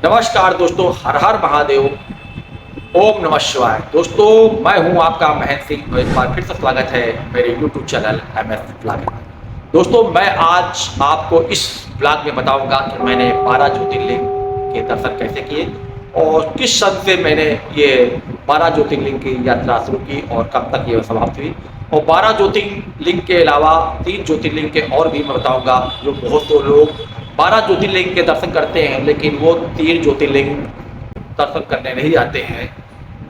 नमस्कार दोस्तों, हर हर महादेव, ओम नमः शिवाय। दोस्तों, मैं हूं आपका महेंद्र सिंह और एक बार फिर से स्वागत है मेरे यूट्यूब चैनल MS ब्लॉग में। दोस्तों, मैं आज आपको इस ब्लॉग में बताऊंगा कि मैंने 12 ज्योतिर्लिंग के दर्शन कैसे किए और किस सन से मैंने ये 12 ज्योतिर्लिंग की यात्रा शुरू की और कब तक ये समाप्त हुई। और 12 ज्योतिर्लिंग के अलावा 3 ज्योतिर्लिंग के और भी मैं बताऊंगा, जो बहुत से लोग 12 ज्योतिर्लिंग के दर्शन करते हैं लेकिन वो 3 ज्योतिर्लिंग दर्शन करने नहीं जाते हैं।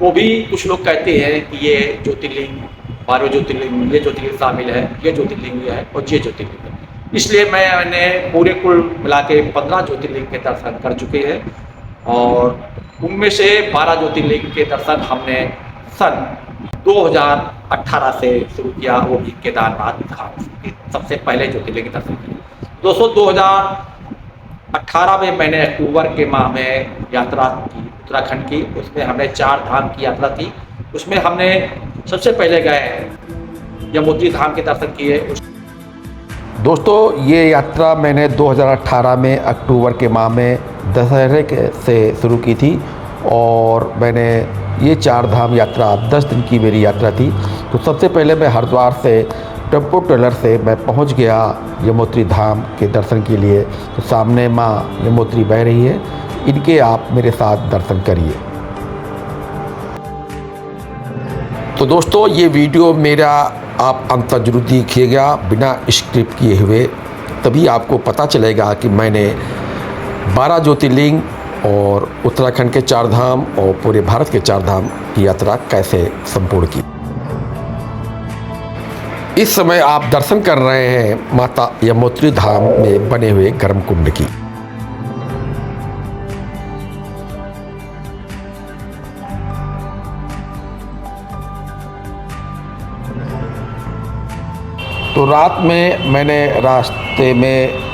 वो भी कुछ लोग कहते हैं कि ये ज्योतिर्लिंग 12 ज्योतिर्लिंग, ये ज्योतिर्लिंग शामिल है, ये ज्योतिर्लिंग ये है और ये ज्योतिर्लिंग है। इसलिए मैंने पूरे कुल मिला के 15 ज्योतिर्लिंग के दर्शन कर चुके हैं और उनमें से 12 ज्योतिर्लिंग के दर्शन हमने सन 2018 से शुरू किया, वो भी केदारनाथ धाम के सबसे पहले ज्योतिर्लिंग के दर्शन किए। दोस्तों, 2018 में मैंने अक्टूबर के माह में यात्रा की उत्तराखंड की। उसमें हमने 4 धाम की यात्रा की। उसमें हमने सबसे पहले गए यमुनोत्री धाम के दर्शन किए। दोस्तों, ये यात्रा मैंने 2018 में अक्टूबर के माह में दशहरे से शुरू की थी और मैंने ये 4 धाम यात्रा 10 दिन की मेरी यात्रा थी। तो सबसे पहले मैं हरिद्वार से टेम्पो ट्रेलर से मैं पहुंच गया यमुनोत्री धाम के दर्शन के लिए। तो सामने माँ यमुनोत्री बह रही है, इनके आप मेरे साथ दर्शन करिए। तो दोस्तों, ये वीडियो मेरा आप अंत तक जरूर देखिएगा बिना स्क्रिप्ट किए हुए, तभी आपको पता चलेगा कि मैंने 12 ज्योतिर्लिंग और उत्तराखंड के 4 धाम और पूरे भारत के 4 धाम की यात्रा कैसे संपूर्ण की। इस समय आप दर्शन कर रहे हैं माता यमुनोत्री धाम में बने हुए गर्म कुंड की। तो रात में मैंने रास्ते में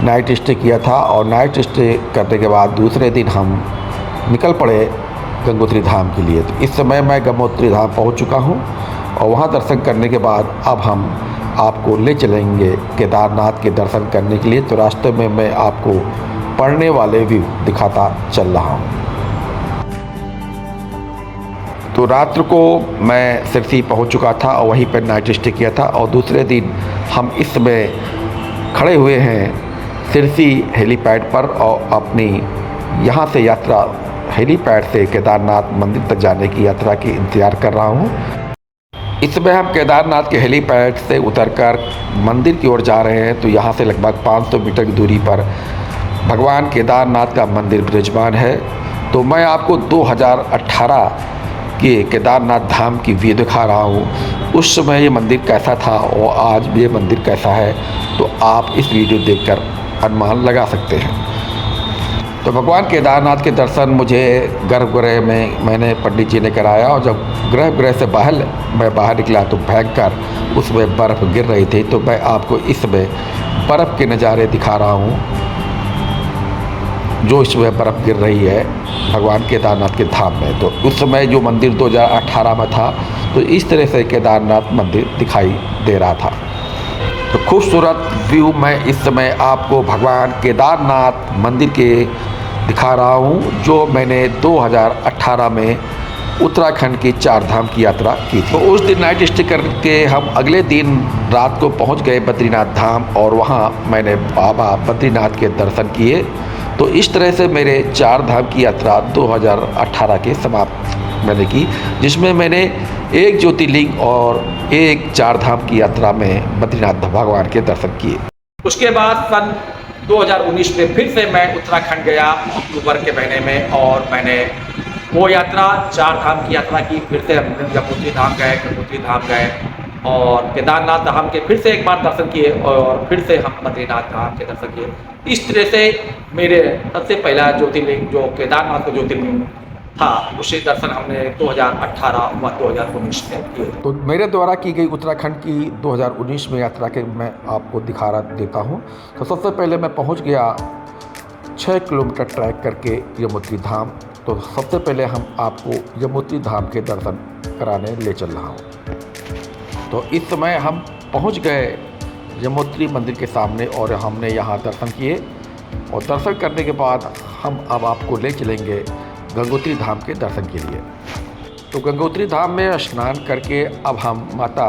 नाइट स्टे किया था और नाइट स्टे करने के बाद दूसरे दिन हम निकल पड़े गंगोत्री धाम के लिए। तो इस समय मैं गंगोत्री धाम पहुंच चुका हूं और वहां दर्शन करने के बाद अब हम आपको ले चलेंगे केदारनाथ के दर्शन करने के लिए। तो रास्ते में मैं आपको पढ़ने वाले व्यू दिखाता चल रहा हूं। तो रात्र को मैं सिरसी पहुंच चुका था और वहीं पर नाइट स्टे किया था और दूसरे दिन हम इस समय खड़े हुए हैं सिरसी हेलीपैड पर और अपनी यहाँ से यात्रा हेलीपैड से केदारनाथ मंदिर तक जाने की यात्रा की इंतज़ार कर रहा हूँ। इस समय हम केदारनाथ के हेलीपैड से उतरकर मंदिर की ओर जा रहे हैं। तो यहाँ से लगभग 500 मीटर की दूरी पर भगवान केदारनाथ का मंदिर विराजमान है। तो मैं आपको 2018 के केदारनाथ धाम की व्यू दिखा रहा हूँ। उस समय ये मंदिर कैसा था और आज ये मंदिर कैसा है, तो आप इस वीडियो देखकर अनुमान लगा सकते हैं। तो भगवान केदारनाथ के दर्शन मुझे गर्भगृह में मैंने पंडित जी ने कराया और जब गर्भगृह से मैं बाहर निकला तो भयंकर उसमें बर्फ़ गिर रही थी। तो मैं आपको इसमें बर्फ़ के नज़ारे दिखा रहा हूँ, जो इसमें बर्फ़ गिर रही है भगवान केदारनाथ के धाम में। तो उस समय जो मंदिर 2018 में था, तो इस तरह से केदारनाथ मंदिर दिखाई दे रहा था। तो खूबसूरत व्यू मैं इस समय आपको भगवान केदारनाथ मंदिर के दिखा रहा हूँ, जो मैंने 2018 में उत्तराखंड की 4 धाम की यात्रा की थी। तो उस दिन नाइट स्टे करके हम अगले दिन रात को पहुँच गए बद्रीनाथ धाम और वहाँ मैंने बाबा बद्रीनाथ के दर्शन किए। तो इस तरह से मेरे 4 धाम की यात्रा 2018 के समाप्त मैंने की, जिसमें मैंने 1 ज्योतिर्लिंग और 1 4 धाम की यात्रा में बद्रीनाथ भगवान के दर्शन किए। उसके बाद सन 2019 में फिर से मैं उत्तराखंड गया अक्टूबर के महीने में और मैंने वो यात्रा 4 धाम की यात्रा की। फिर से हम यमुनोत्री धाम गए, गंगोत्री धाम गए और केदारनाथ धाम के फिर से एक बार दर्शन किए और फिर से हम बद्रीनाथ धाम के दर्शन किए। इस तरह से मेरे सबसे पहला ज्योतिर्लिंग जो केदारनाथ का ज्योतिर्लिंग था, उसे दर्शन हमने 2018 व 2019 में किए। तो मेरे द्वारा की गई उत्तराखंड की 2019 में यात्रा के मैं आपको दिखा देता हूँ। तो सबसे पहले मैं पहुँच गया 6 किलोमीटर ट्रैक करके यमुनोत्री धाम। तो सबसे पहले हम आपको यमुनोत्री धाम के दर्शन कराने ले चल रहा हूँ। तो इस समय हम पहुँच गए यमुनोत्री मंदिर के सामने और हमने यहाँ दर्शन किए। और दर्शन करने के बाद हम अब आपको ले चलेंगे गंगोत्री धाम के दर्शन के लिए। तो गंगोत्री धाम में स्नान करके अब हम माता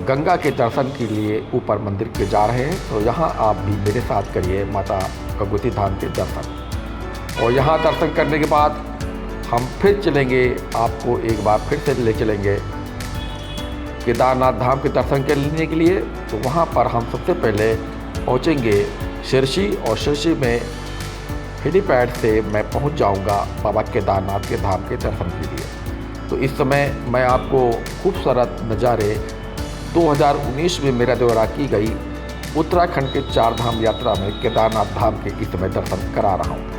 गंगा के दर्शन के लिए ऊपर मंदिर के जा रहे हैं। तो यहाँ आप भी मेरे साथ करिए माता गंगोत्री धाम के दर्शन। और यहाँ दर्शन करने के बाद हम फिर चलेंगे, आपको एक बार फिर से ले चलेंगे केदारनाथ धाम के दर्शन करने के लिए। तो वहाँ पर हम सबसे पहले पहुँचेंगे शिरसी, और शिरसी में हेलीपैड से मैं पहुँच जाऊँगा बाबा केदारनाथ के धाम के दर्शन के लिए। तो इस समय मैं आपको खूबसूरत नज़ारे 2019 में मेरा द्वारा की गई उत्तराखंड के 4 धाम यात्रा में केदारनाथ धाम के इस समय दर्शन करा रहा हूँ।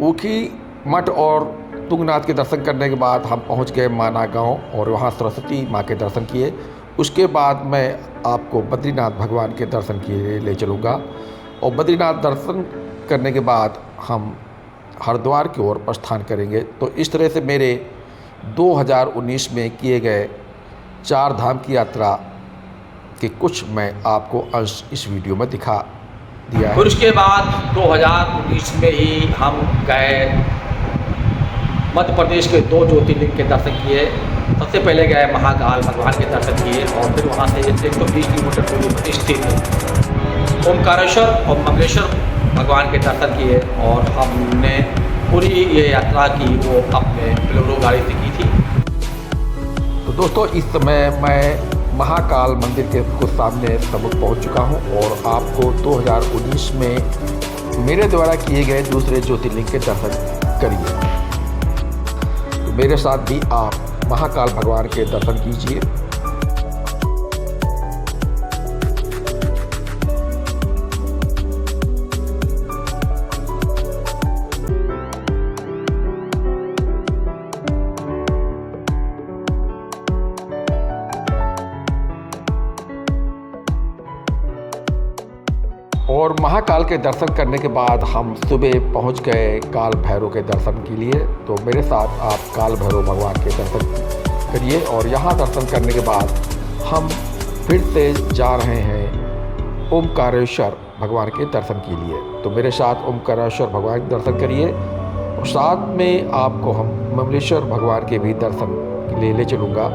ऊखी मठ और तुंगनाथ के दर्शन करने के बाद हम पहुंच गए माना गांव और वहां सरस्वती माँ के दर्शन किए। उसके बाद मैं आपको बद्रीनाथ भगवान के दर्शन के लिए ले चलूँगा, और बद्रीनाथ दर्शन करने के बाद हम हरिद्वार की ओर प्रस्थान करेंगे। तो इस तरह से मेरे 2019 में किए गए 4 धाम की यात्रा के कुछ मैं आपको अंश इस वीडियो में दिखा दिया है। फिर उसके बाद 2019 में ही हम गए मध्य प्रदेश के 2 ज्योतिर्लिंग के दर्शन किए। सबसे पहले गए महाकाल भगवान के दर्शन किए, और फिर वहाँ से 120 किलोमीटर दूरी पर स्थित ओमकारेश्वर और मंगलेश्वर भगवान के दर्शन किए। और हमने पूरी ये यात्रा की वो अपने बोलेरो गाड़ी से की थी। तो दोस्तों, इस समय मैं महाकाल मंदिर के कुछ सामने सम्मुख पहुंच चुका हूं, और आपको 2019 में मेरे द्वारा किए गए दूसरे ज्योतिर्लिंग के दर्शन करिए। तो मेरे साथ भी आप महाकाल भगवान के दर्शन कीजिए। और महाकाल के दर्शन करने के बाद हम सुबह पहुंच गए काल भैरव के दर्शन के लिए। तो मेरे साथ आप काल भैरव भगवान के दर्शन करिए, और यहाँ दर्शन करने के बाद हम फिर से जा रहे हैं ओमकारेश्वर भगवान के दर्शन के लिए। तो मेरे साथ ओमकारेश्वर भगवान के दर्शन करिए, और साथ में आपको हम मंगलेश्वर भगवान के भी दर्शन के लिए ले चलूँगा।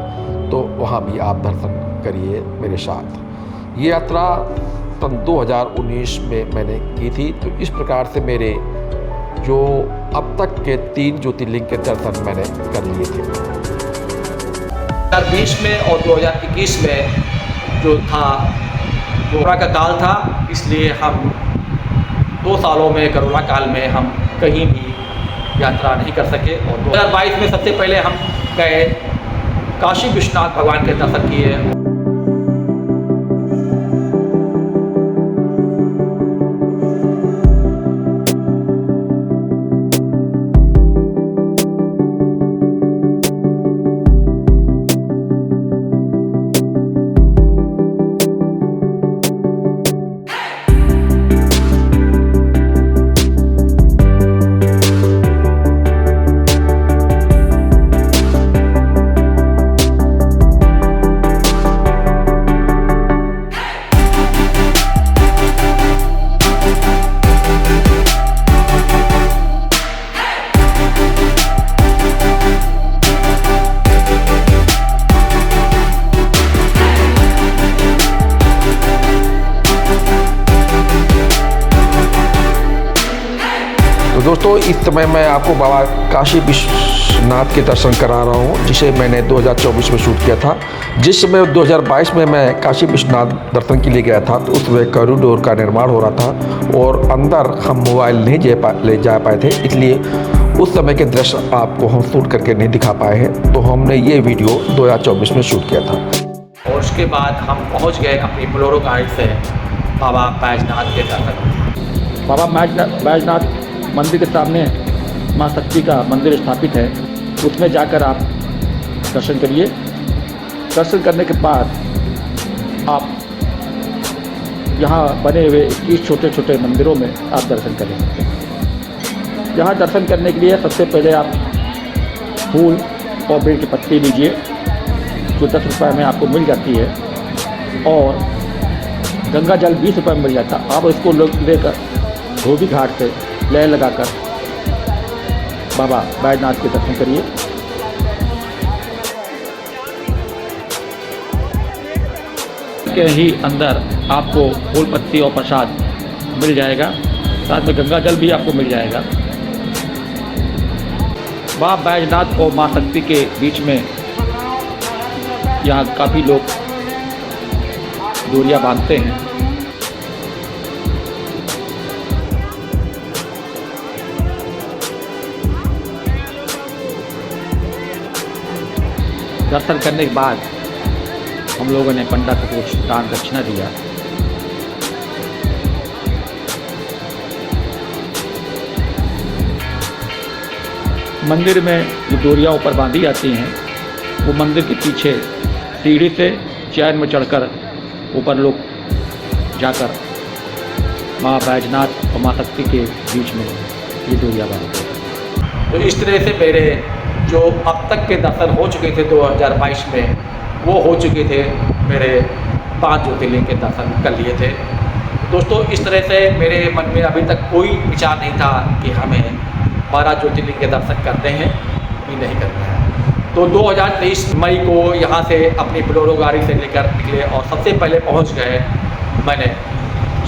तो वहाँ भी आप दर्शन करिए मेरे साथ। ये यात्रा सन 2019 में मैंने की थी। तो इस प्रकार से मेरे जो अब तक के 3 ज्योतिर्लिंग के दर्शन मैंने कर लिए थे। 2020 में और 2021 में जो था कोरोना का काल था, इसलिए हम 2 सालों में कोरोना काल में हम कहीं भी यात्रा नहीं कर सके। और 2022 में सबसे पहले हम गए काशी विश्वनाथ भगवान के दर्शन किए। तो दोस्तों इस समय मैं आपको बाबा काशी विश्वनाथ के दर्शन करा रहा हूँ, जिसे मैंने 2024 में शूट किया था। जिस समय 2022 में मैं काशी विश्वनाथ दर्शन के लिए गया था तो उस समय कॉरिडोर का निर्माण हो रहा था और अंदर हम मोबाइल नहीं ले जा पाए थे, इसलिए उस समय के दृश्य आपको हम शूट करके नहीं दिखा पाए हैं। तो हमने ये वीडियो 2024 में शूट किया था। और उसके बाद हम पहुंच गए अपनी बोलेरो गाड़ी से बाबा बैजनाथ के दर्शन। बाबा बैजनाथ मंदिर के सामने माँ शक्ति का मंदिर स्थापित है, उसमें जाकर आप दर्शन करिए। दर्शन करने के बाद आप यहाँ बने हुए 21 छोटे छोटे मंदिरों में आप दर्शन करें। यहाँ दर्शन करने के लिए सबसे पहले आप फूल और बेल की पत्ती लीजिए, जो 10 रुपये में आपको मिल जाती है, और गंगा जल 20 रुपये में मिल जाता है। आप इसको लेकर धोबी घाट से लय लगाकर बाबा बैजनाथ के दर्शन करिए। के ही अंदर आपको फूल पत्ती और प्रसाद मिल जाएगा, साथ में गंगा जल भी आपको मिल जाएगा। बाबा बैजनाथ और माँ शक्ति के बीच में यहाँ काफ़ी लोग डोरियाँ बांधते हैं। दर्शन करने के बाद हम लोगों ने पंडा को कुछ दान दक्षिणा दिया। मंदिर में जो डोरियाँ ऊपर बांधी जाती हैं वो मंदिर के पीछे सीढ़ी से चैन में चढ़कर ऊपर लोग जाकर माँ बैजनाथ और माँ शक्ति के बीच में ये डोरियाँ बांधते हैं। तो इस तरह से मेरे जो अब तक के दर्शन हो चुके थे 2022 में, वो हो चुके थे मेरे 5 ज्योतिर्लिंग के दर्शन कर लिए थे। दोस्तों इस तरह से मेरे मन में अभी तक कोई विचार नहीं था कि हमें 12 ज्योतिर्लिंग के दर्शन करते हैं कि नहीं करते हैं। तो 2023 मई को यहाँ से अपनी बोलेरो गाड़ी से लेकर निकले और सबसे पहले पहुँच गए मैंने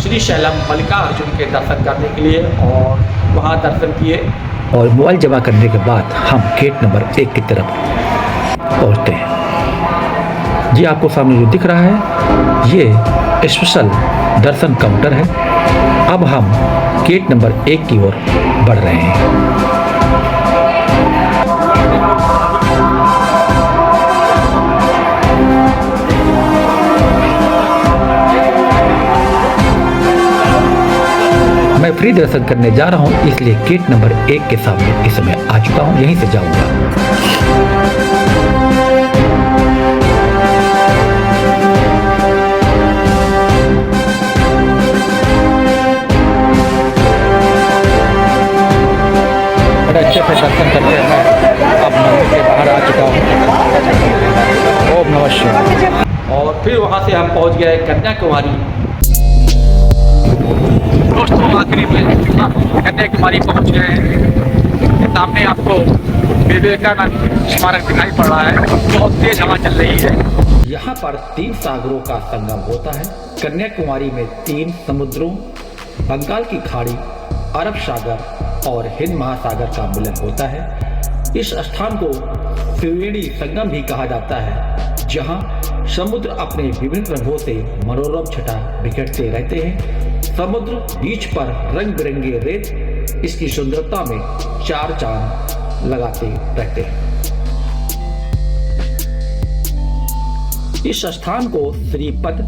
श्री शैलम मल्लिकार्जुन के दर्शन करने के लिए, और वहाँ दर्शन किए। और मोबाइल जमा करने के बाद हम गेट नंबर 1 की तरफ पहुंचते हैं। जी आपको सामने जो दिख रहा है ये स्पेशल दर्शन काउंटर है। अब हम गेट नंबर 1 की ओर बढ़ रहे हैं। मैं फ्री दर्शन करने जा रहा हूं, इसलिए गेट नंबर 1 के सामने इस समय आ चुका हूं, यहीं से जाऊंगा। बड़े अच्छे से दर्शन करते हैं। अब मंदिर के बाहर आ चुका हूँ। ओम नमः शिवाय। और फिर वहाँ से हम पहुँच गए कन्याकुमारी। दोस्तों आखिरी में कन्याकुमारी पहुँच गए हैं। सामने आपको विवेकानंद स्मारक दिखाई पड़ रहा है। बहुत तेज हवा चल रही है। यहाँ पर 3 सागरों का संगम होता है। कन्याकुमारी में 3 समुद्रों, बंगाल की खाड़ी, अरब सागर और हिंद महासागर का मिलन होता है। इस स्थान को त्रिवेणी संगम भी कहा जाता है, जहाँ समुद्र अपने विभिन्न रंगों से मनोरम छटा बिखेरते रहते हैं। समुद्र बीच पर रंग बिरंगे रेत इसकी सुंदरता में 4 चांद लगाते रहते हैं। इस स्थान को श्रीपद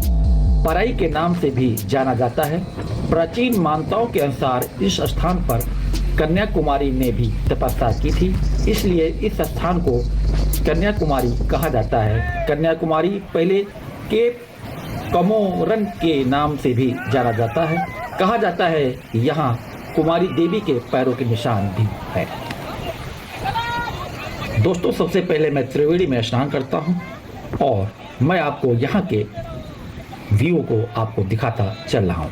पराई के नाम से भी जाना जाता है। प्राचीन मान्यताओं के अनुसार इस स्थान पर कन्याकुमारी ने भी तपस्या की थी, इसलिए इस स्थान को कन्याकुमारी कहा जाता है। कन्याकुमारी पहले केप कमोरन के नाम से भी जाना जाता है। कहा जाता है यहाँ कुमारी देवी के पैरों के निशान भी है। दोस्तों सबसे पहले मैं त्रिवेणी में स्नान करता हूँ और मैं आपको यहाँ के व्यू को आपको दिखाता चल रहा हूँ।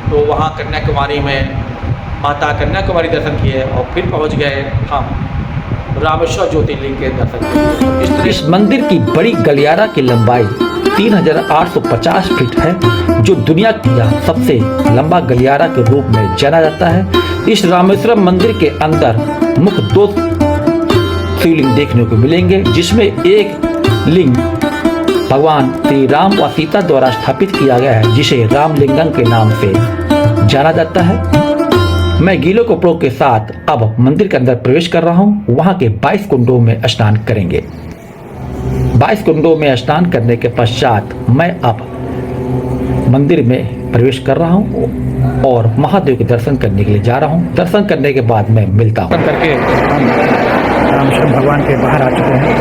तो वहाँ कन्याकुमारी में माता कन्याकुमारी दर्शन किए और फिर पहुँच गए हम रामेश्वर ज्योतिर्लिंग के दर्शन किए। इस मंदिर की बड़ी गलियारा की लंबाई 3850 फीट है, जो दुनिया का सबसे लंबा गलियारा के रूप में जाना जाता है। इस रामेश्वरम मंदिर के अंदर मुख्य 2 शिवलिंग देखने को मिलेंगे, जिसमें एक लिंग भगवान श्री राम व सीता द्वारा स्थापित किया गया है, जिसे रामलिंगम के नाम से जाना जाता है। मैं गीले कपड़ों के साथ अब मंदिर के अंदर प्रवेश कर रहा हूँ। वहाँ के 22 कुंडों में स्नान करेंगे। 22 कुंडों में स्नान करने के पश्चात मैं अब मंदिर में प्रवेश कर रहा हूँ और महादेव के दर्शन करने के लिए जा रहा हूँ। दर्शन करने के बाद मैं मिलता हूँ। करके हम रामेश्वरम भगवान के बाहर आ चुके हैं।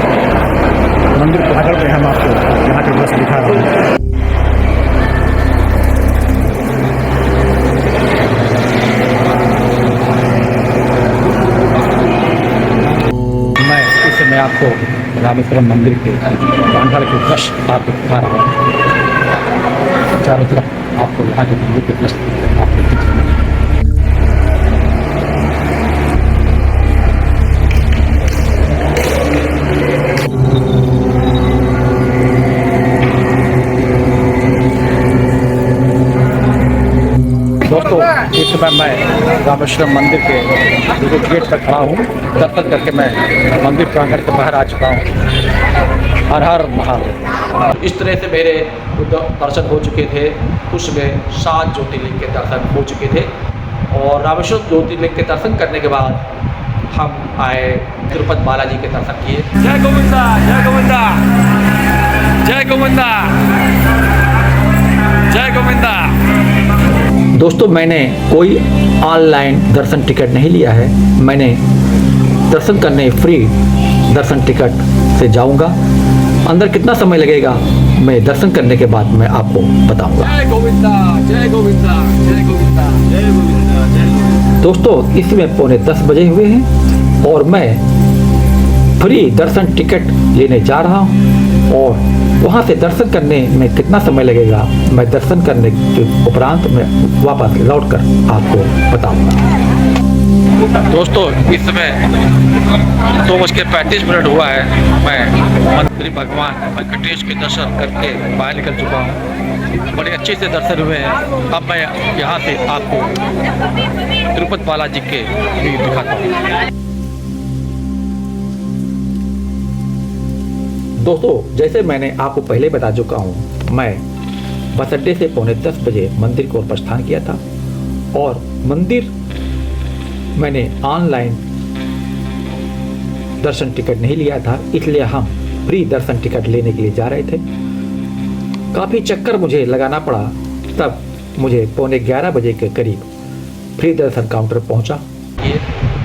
मंदिर के आगे पे हम आपको यहाँ के दृश्य दिखा रहे हैं। मैं आपको रामेश्वरम मंदिर के प्रांगण के दृश्य आपको दिखा रहा हूँ। चारों तरफ आपको यहाँ के मंदिर के दृश्य आपको दिख रहे हैं। दोस्तों, इस समय मैं रामेश्वरम मंदिर के गेट पर खड़ा हूँ। दर्शन करके मैं मंदिर प्रांगण के बाहर आ चुका हूँ। हर हर महादेव। इस तरह से मेरे दर्शन हो चुके थे। उसमें 7 ज्योतिर्लिंग के दर्शन हो चुके थे और रामेश्वरम ज्योतिर्लिंग के दर्शन करने के बाद हम आए तिरुपति बालाजी के दर्शन किए। जय गोविंदा, जय गोविंदा, जय गोविंदा, जय गोविंदा। दोस्तों, मैंने कोई ऑनलाइन दर्शन टिकट नहीं लिया है। मैंने दर्शन करने फ्री दर्शन टिकट से जाऊंगा। अंदर कितना समय लगेगा मैं दर्शन करने के बाद मैं आपको बताऊंगा। जय गोविंदा, जय गोविंदा, जय गोविंदा, जय गोविंदा, जय गोविंदा। दोस्तों, इसमें 9:45 बजे हुए हैं और मैं फ्री दर्शन टिकट लेने जा रहा हूं और वहां से दर्शन करने में कितना समय लगेगा मैं दर्शन करने के उपरांत में वापस लौटकर आपको बताऊंगा। दोस्तों, इस समय 2:35 हुआ है। मैं मंदिर भगवान वेंकटेश के दर्शन करके बाहर निकल चुका हूँ। बड़े अच्छे से दर्शन हुए हैं। अब मैं यहाँ से आपको तिरुपति बालाजी के भी दिखाता हूँ। दोस्तों, जैसे मैंने आपको पहले बता चुका हूँ, मैं बस अड्डे से 9:45 बजे मंदिर को प्रस्थान किया था और मंदिर मैंने ऑनलाइन दर्शन टिकट नहीं लिया था, इसलिए हम फ्री दर्शन टिकट लेने के लिए जा रहे थे। काफ़ी चक्कर मुझे लगाना पड़ा, तब मुझे 11:15 बजे के करीब फ्री दर्शन काउंटर पहुंचा।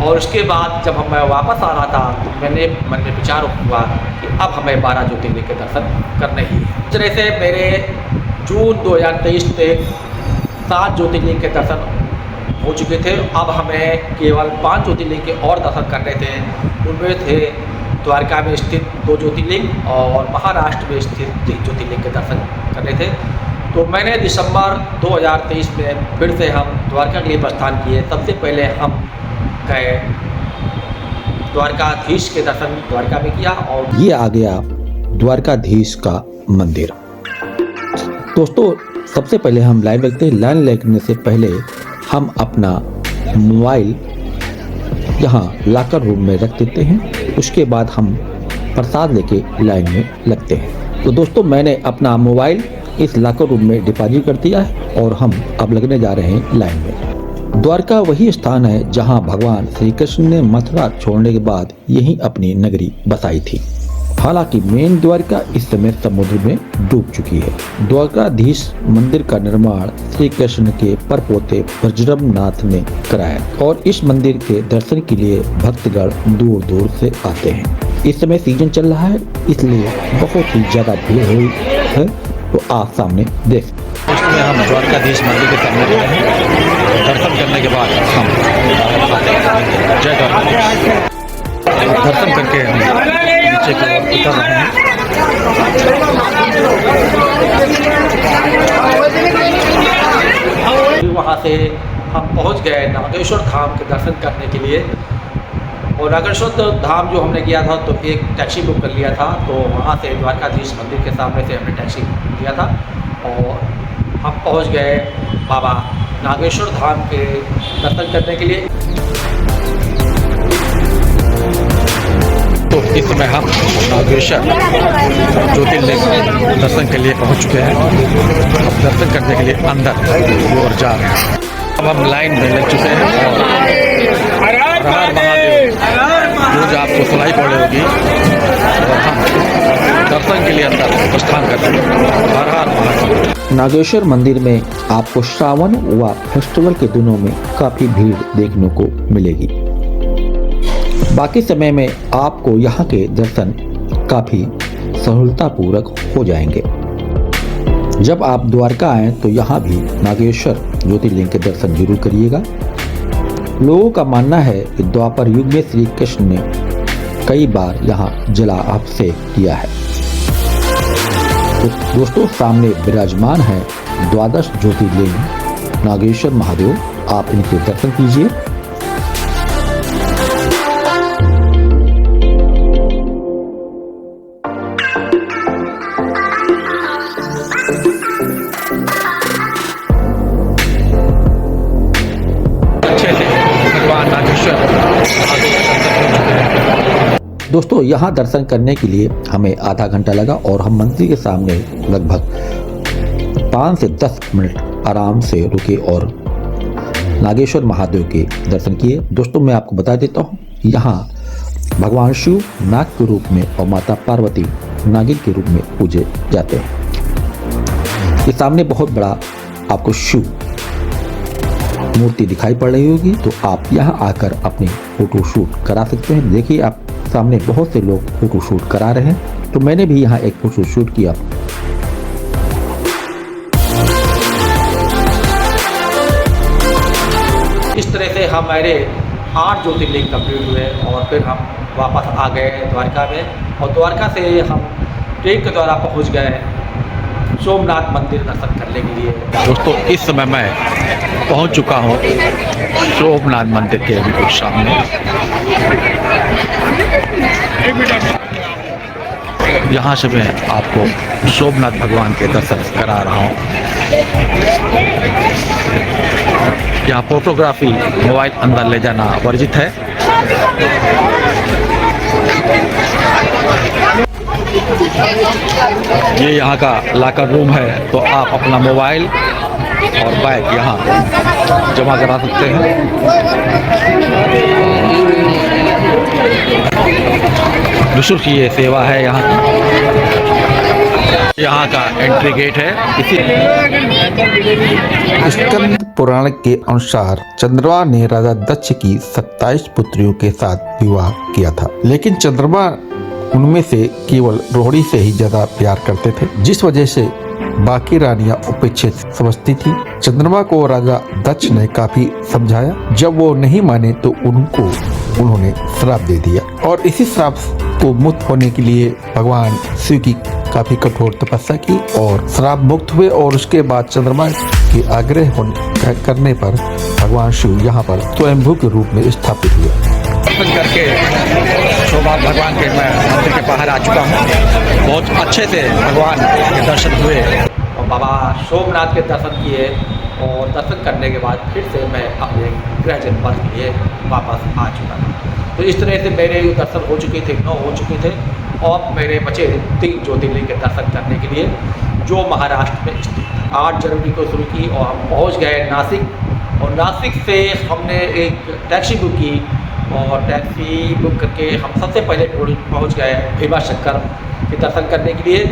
और उसके बाद जब मैं वापस आ रहा था तो मैंने मन में विचार हुआ कि अब हमें 12 ज्योतिर्लिंग के दर्शन करने ही हैं। इस तरह से मेरे जून 2023 से 7 ज्योतिर्लिंग के दर्शन हो चुके थे। अब हमें केवल 5 ज्योतिर्लिंग के और दर्शन करने थे। उनमें थे द्वारका में स्थित 2 ज्योतिर्लिंग और महाराष्ट्र में स्थित 3 ज्योतिर्लिंग के दर्शन करने थे। तो मैंने दिसंबर 2023 में फिर से हम द्वारका के लिए प्रस्थान किए। सबसे पहले हम गए द्वारकाधीश के दर्शन द्वारका में किया और ये आ गया द्वारकाधीश का मंदिर। दोस्तों, सबसे पहले हम लाइन लगते हैं। लाइन लगने से पहले हम अपना मोबाइल यहाँ लॉकर रूम में रख देते हैं। उसके बाद हम प्रसाद लेके लाइन में लगते हैं। तो दोस्तों, मैंने अपना मोबाइल इस लॉकर रूम में डिपॉजिट कर दिया है और हम अब लगने जा रहे हैं लाइन में। द्वारका वही स्थान है जहां भगवान श्री कृष्ण ने मथुरा छोड़ने के बाद यहीं अपनी नगरी बसाई थी। हालांकि मेन द्वारका इस समय समुद्र में डूब चुकी है। द्वारकाधीश मंदिर का निर्माण श्री कृष्ण के परपोते वज्रमनाथ ने कराया और इस मंदिर के दर्शन के लिए भक्तगण दूर दूर से आते हैं। इस समय सीजन चल रहा है, इसलिए बहुत ही ज्यादा भीड़ हुई है। तो आप सामने देख उसमें हम द्वारकाधीश मंदिर के सामने गए हैं। दर्शन करने के बाद हम जय द्वारकाधीश दर्शन करके हम नीचे की ओर उतर रहे हैं। वहाँ से हम पहुँच गए नागेश्वर धाम के दर्शन करने के लिए और नागेश्वर धाम जो हमने किया था तो एक टैक्सी बुक कर लिया था, तो वहाँ से द्वारकाधीश मंदिर के सामने से हमने टैक्सी लिया था और हम पहुँच गए बाबा नागेश्वर धाम के दर्शन करने के लिए। तो इस समय हम नागेश्वर ज्योतिर्लिंग दर्शन के लिए पहुँच चुके हैं। अब दर्शन करने के लिए अंदर की ओर जा रहे हैं। अब हम लाइन में लग चुके हैं और हर हर महादेव रोज आपको सुनाई पड़ रही होगी और हम दर्शन के लिए अंदर प्रस्थान कर रहे हैं। हर हर महादेव। नागेश्वर मंदिर में आपको श्रावण व फेस्टिवल के दिनों में काफी भीड़ देखने को मिलेगी। बाकी समय में आपको यहाँ के दर्शन काफी सहूलतापूर्वक हो जाएंगे। जब आप द्वारका आएँ तो यहाँ भी नागेश्वर ज्योतिर्लिंग के दर्शन जरूर करिएगा। लोगों का मानना है कि द्वापर युग में श्री कृष्ण ने कई बार यहाँ जला अभिषेक किया है। तो दोस्तों सामने विराजमान है द्वादश ज्योतिर्लिंग नागेश्वर महादेव, आप इनके दर्शन कीजिए। दोस्तों यहाँ दर्शन करने के लिए हमें आधा घंटा लगा और हम मंदिर के सामने लगभग 5 से 10 मिनट आराम से रुके और नागेश्वर महादेव के दर्शन किए। दोस्तों मैं आपको बता देता हूँ, यहाँ भगवान शिव नाग के रूप में और माता पार्वती नागिन के रूप में पूजे जाते हैं। ये सामने बहुत बड़ा आपको शिव मूर्ति दिखाई पड़ रही होगी, तो आप यहाँ आकर अपनी फोटो शूट करा सकते हैं। देखिए आप सामने बहुत से लोग फोटो शूट करा रहे हैं, तो मैंने भी यहाँ एक फोटो शूट किया। इस तरह से हमारे 8 ज्योतिर्लिंग कंप्लीट हुए और फिर हम वापस आ गए द्वारका में और द्वारका से हम ट्रेन के द्वारा पहुँच गए सोमनाथ मंदिर दर्शन करने के लिए। दोस्तों इस समय मैं पहुंच चुका हूं सोमनाथ मंदिर के बिल्कुल सामने। यहां से मैं आपको सोमनाथ भगवान के दर्शन करा रहा हूं। यहाँ फोटोग्राफी मोबाइल अंदर ले जाना वर्जित है। ये यहाँ का लॉकर रूम है, तो आप अपना मोबाइल और बैग यहाँ जमा करा सकते हैं। निःशुल्क ये सेवा है यहाँ की। यहाँ का एंट्री गेट है। स्कंद पुराण के अनुसार चंद्रमा ने राजा दक्ष की 27 पुत्रियों के साथ विवाह किया था, लेकिन चंद्रमा उनमें से केवल रोहिणी से ही ज्यादा प्यार करते थे, जिस वजह से बाकी रानियां उपेक्षित समझती थी। चंद्रमा को राजा दक्ष ने काफी समझाया, जब वो नहीं माने तो उन्होंने श्राप दे दिया और इसी श्राप को मुक्त होने के लिए भगवान शिव की काफी कठोर तपस्या की और श्राप मुक्त हुए। और उसके बाद चंद्रमा के आग्रह करने पर भगवान शिव यहाँ पर स्वयंभू के रूप में स्थापित हुए। दर्शन करके शोभा भगवान के मैं मंदिर के बाहर आ चुका हूँ। बहुत अच्छे से भगवान के दर्शन हुए और बाबा सोमनाथ के दर्शन किए और दर्शन करने के बाद फिर से मैं अपने गृह जनपद के लिए वापस आ चुका था। तो इस तरह से मेरे दर्शन हो चुके थे, 9 हो चुके थे और मेरे बचे 3 ज्योतिर्लिंग के दर्शन करने के लिए, जो महाराष्ट्र में स्थित 8 जनवरी को शुरू की और हम पहुँच गए नासिक। और नासिक से हमने एक टैक्सी बुक की और टैक्सी बुक करके हम सबसे पहले पहुंच गए भीमा शंकर के दर्शन करने के लिए।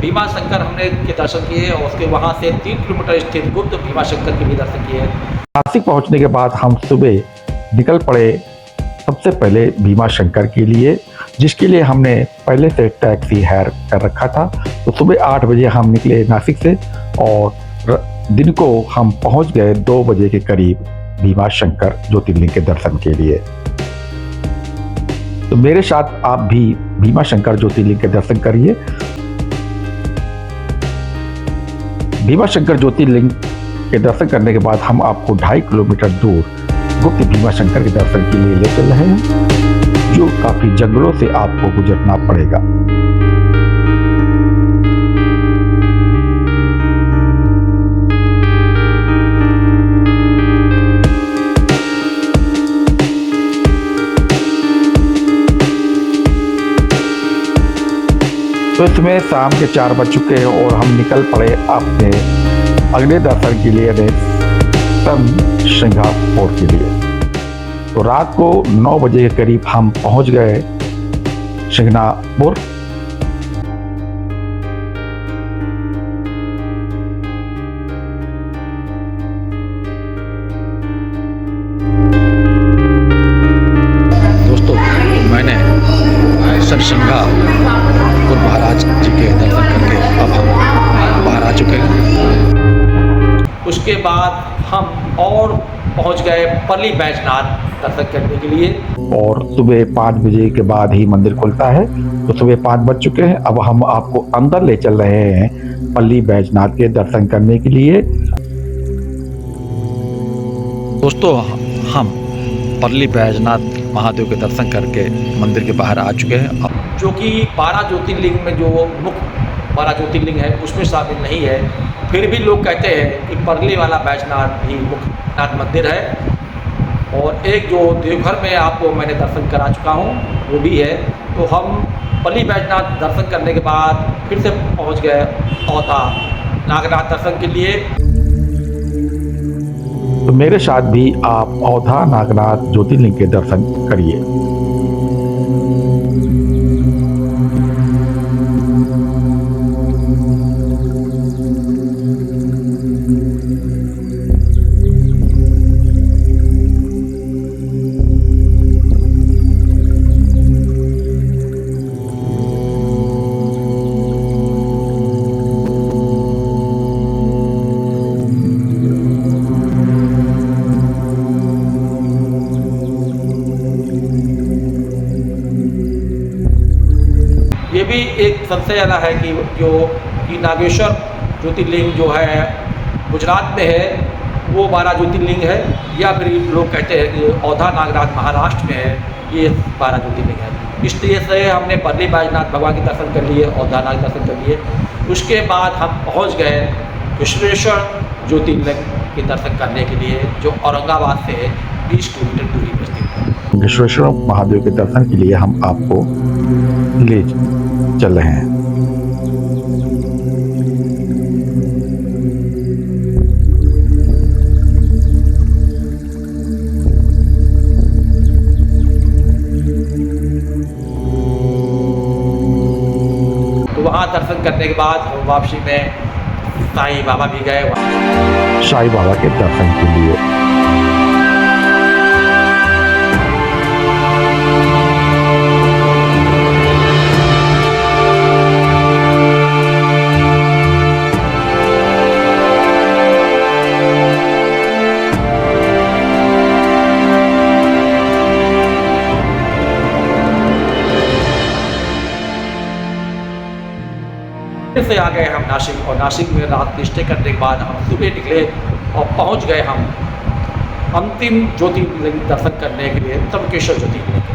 भीमा शंकर हमने के दर्शन किए और उसके वहां से 3 किलोमीटर स्थित गुप्त भीमा शंकर के भी दर्शन किए। नासिक पहुंचने के बाद हम सुबह निकल पड़े सबसे पहले भीमा शंकर के लिए, जिसके लिए हमने पहले से टैक्सी हायर कर रखा था। तो सुबह 8 बजे हम निकले नासिक से और दिन को हम पहुंच गए 2 बजे के करीब भीमा शंकर ज्योतिर्लिंग के दर्शन के लिए। तो मेरे साथ आप भी भीमा शंकर ज्योतिर्लिंग के दर्शन करिए। भीमा शंकर ज्योतिर्लिंग के दर्शन करने के बाद हम आपको 2.5 किलोमीटर दूर गुप्त भीमा शंकर के दर्शन के लिए ले चल रहे हैं। जो काफी जंगलों से आपको गुजरना पड़ेगा। तो इसमें शाम के 4 बज चुके हैं और हम निकल पड़े अपने अगले दर्शन के लिए सिंगापुर के लिए। तो रात को 9 बजे के करीब हम पहुंच गए सिंगापुर। दोस्तों, मैंने सिंगापुर महाराज जी के दर्शन करके अब हम बाहर आ चुके हैं। उसके बाद हम और पहुंच गए पल्ली बैजनाथ दर्शन करने के लिए। और सुबह 5 बजे के बाद ही मंदिर खुलता है। तो सुबह 5 बज चुके हैं। अब हम आपको अंदर ले चल रहे हैं पल्ली बैजनाथ के दर्शन करने के लिए। दोस्तों, हम पल्ली बैजनाथ महादेव के दर्शन करके मंदिर के बाहर आ चुके हैं। अब जो कि 12 ज्योतिर्लिंग में जो मुख्य 12 ज्योतिर्लिंग है उसमें शामिल नहीं है। फिर भी लोग कहते हैं कि पल्ली वाला बैजनाथ भी मुख्यनाथ मंदिर है। और एक जो देवघर में आपको मैंने दर्शन करा चुका हूँ वो भी है। तो हम पल्ली बैजनाथ दर्शन करने के बाद फिर से पहुँच गए औधा नागनाथ दर्शन के लिए। तो मेरे साथ भी आप औधा नागनाथ ज्योतिर्लिंग के दर्शन करिए। ये भी एक संशय वाला है कि जो कि नागेश्वर ज्योतिर्लिंग जो है गुजरात में है वो 12 ज्योतिर्लिंग है, या फिर लोग कहते हैं कि औधा नागनाथ महाराष्ट्र में है, ये 12 ज्योतिर्लिंग है। इसलिए से हमने पल्ली बैजनाथ भगवान के दर्शन कर लिए, औधा नाग दर्शन कर लिए। उसके बाद हम पहुंच गए विश्वेश्वर ज्योतिर्लिंग के दर्शन करने के लिए, जो औरंगाबाद से 20 किलोमीटर दूरी पर स्थित है। विश्वेश्वर महादेव के दर्शन के लिए हम आपको ले चल रहे हैं। तो वहाँ दर्शन करने के बाद हम वापसी में साईं बाबा भी गए। साईं बाबा के दर्शन के लिए। फिर से आ गए हम नासिक, और नासिक में रात की स्टे करने के बाद हम सुबह निकले और पहुंच गए हम अंतिम ज्योतिर्लिंग दर्शन करने के लिए, त्र्यंबकेश्वर ज्योतिर्लिंग।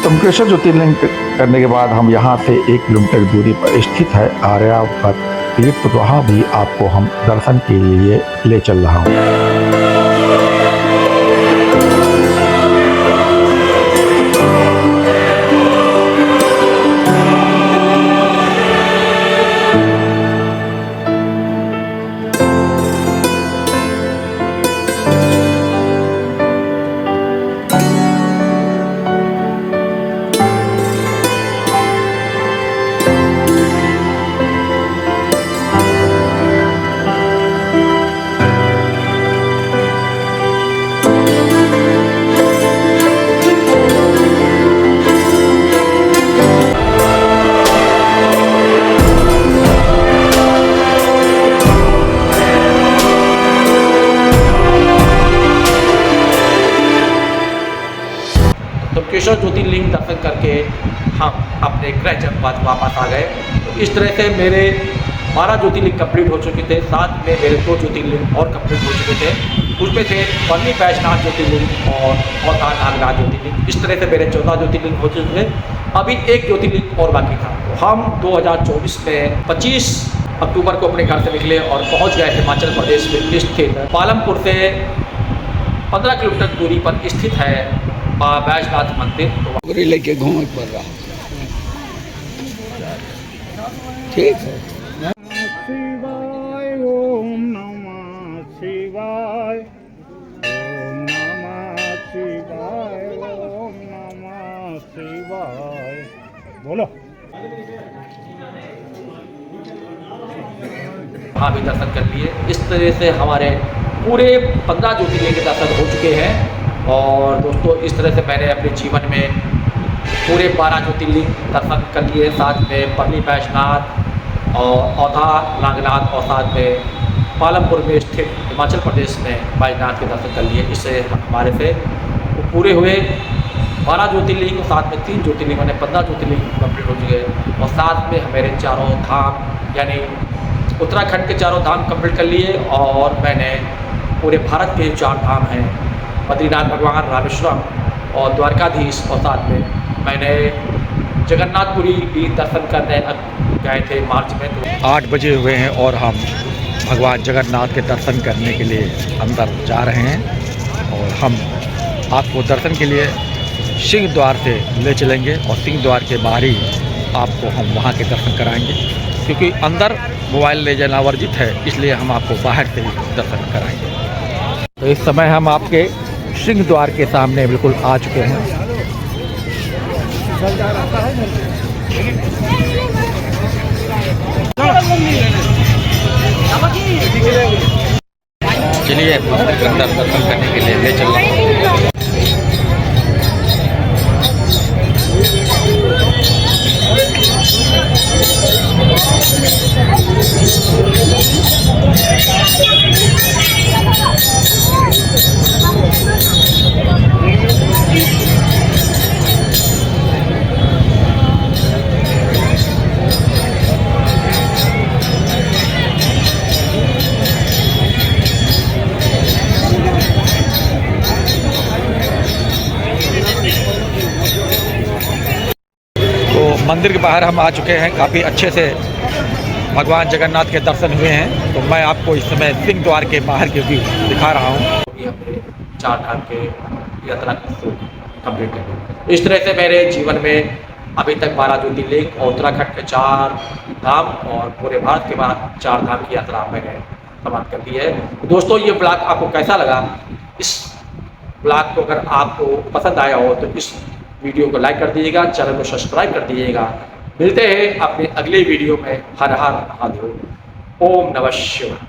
त्र्यंबकेश्वर ज्योतिर्लिंग करने के बाद हम यहाँ से 1 किलोमीटर दूरी पर स्थित है आर्यावर्त तीर्थ वहाँ भी आपको हम दर्शन के लिए ले चल रहा हूँ। त्र्यंबकेश्वर ज्योतिर्लिंग दर्शन करके हम अपने गृह जनपद वापस आ गए। तो इस तरह से मेरे 12 ज्योतिर्लिंग कंप्लीट हो चुके थे, साथ में मेरे 2 ज्योतिर्लिंग और कंप्लीट हो चुके थे। उसमें थे पन्नी बैजनाथ ज्योतिर्लिंग और औता नागराज ज्योतिर्लिंग। इस तरह से मेरे 14 ज्योतिर्लिंग हो चुके थे। अभी एक ज्योतिर्लिंग और बाकी था। तो हम 2024 में 25 अक्टूबर को अपने घर से निकले और पहुँच गए हिमाचल प्रदेश में स्थित पालमपुर से 15 किलोमीटर दूरी पर स्थित है बैजनाथ मंदिर। तो लेके घूम पड़ रहा ठीक है। शिवाय ओम नमः शिवाय ओम नमः शिवाय ओम नमः शिवाय। बोलो। वहाँ भी दर्शन कर लिए। इस तरह से हमारे पूरे 15 ज्योतिर्लिंग के दर्शन हो चुके हैं। और दोस्तों इस तरह से मैंने अपने जीवन में पूरे 12 ज्योतिर्लिंग दर्शन कर लिए, साथ में पन्नी बैजनाथ और औधा नागनाथ और साथ में पालमपुर में स्थित हिमाचल प्रदेश में बैजनाथ के दर्शन कर लिए। इससे हमारे से पूरे हुए 12 ज्योतिर्लिंग, साथ में 3 ज्योतिर्लिंग, मैंने 15 ज्योतिर्लिंग कंप्लीट हो चुके। और साथ में मेरे चारों धाम यानी उत्तराखंड के चारों धाम कंप्लीट कर लिए। और मैंने पूरे भारत के 4 धाम हैं, बद्रीनाथ भगवान, रामेश्वरम और द्वारकाधीश, और साथ में मैंने जगन्नाथपुरी भी दर्शन करने गए थे मार्च में। तो 8 बजे हुए हैं और हम भगवान जगन्नाथ के दर्शन करने के लिए अंदर जा रहे हैं। और हम आपको दर्शन के लिए सिंह द्वार से ले चलेंगे और सिंह द्वार के बाहर ही आपको हम वहाँ के दर्शन कराएंगे, क्योंकि अंदर मोबाइल ले जाना वर्जित है, इसलिए हम आपको बाहर से ही दर्शन कराएंगे। तो इस समय हम आपके सिंह द्वार के सामने बिल्कुल आ चुके हैं। चलिए मंदिर के अंदर दर्शन करने के लिए ले चल रहा हूँ। मंदिर के बाहर हम आ चुके हैं। काफ़ी अच्छे से भगवान जगन्नाथ के दर्शन हुए हैं। तो मैं आपको इस समय सिंह द्वार के बाहर के व्यू दिखा रहा हूँ। अभी हमने 4 धाम के यात्रा कंप्लीट कर। इस तरह से मेरे जीवन में अभी तक 12 ज्योतिर्लिंग और उत्तराखंड के 4 धाम और पूरे भारत के 4 धाम की यात्रा मैंने समाप्त कर दी है। दोस्तों ये ब्लॉग आपको कैसा लगा? इस ब्लॉग को अगर आपको पसंद आया हो तो इस वीडियो को लाइक कर दीजिएगा, चैनल को सब्सक्राइब कर दीजिएगा। मिलते हैं अपने अगले वीडियो में। हर हर महादेव। ओम नमः शिवाय।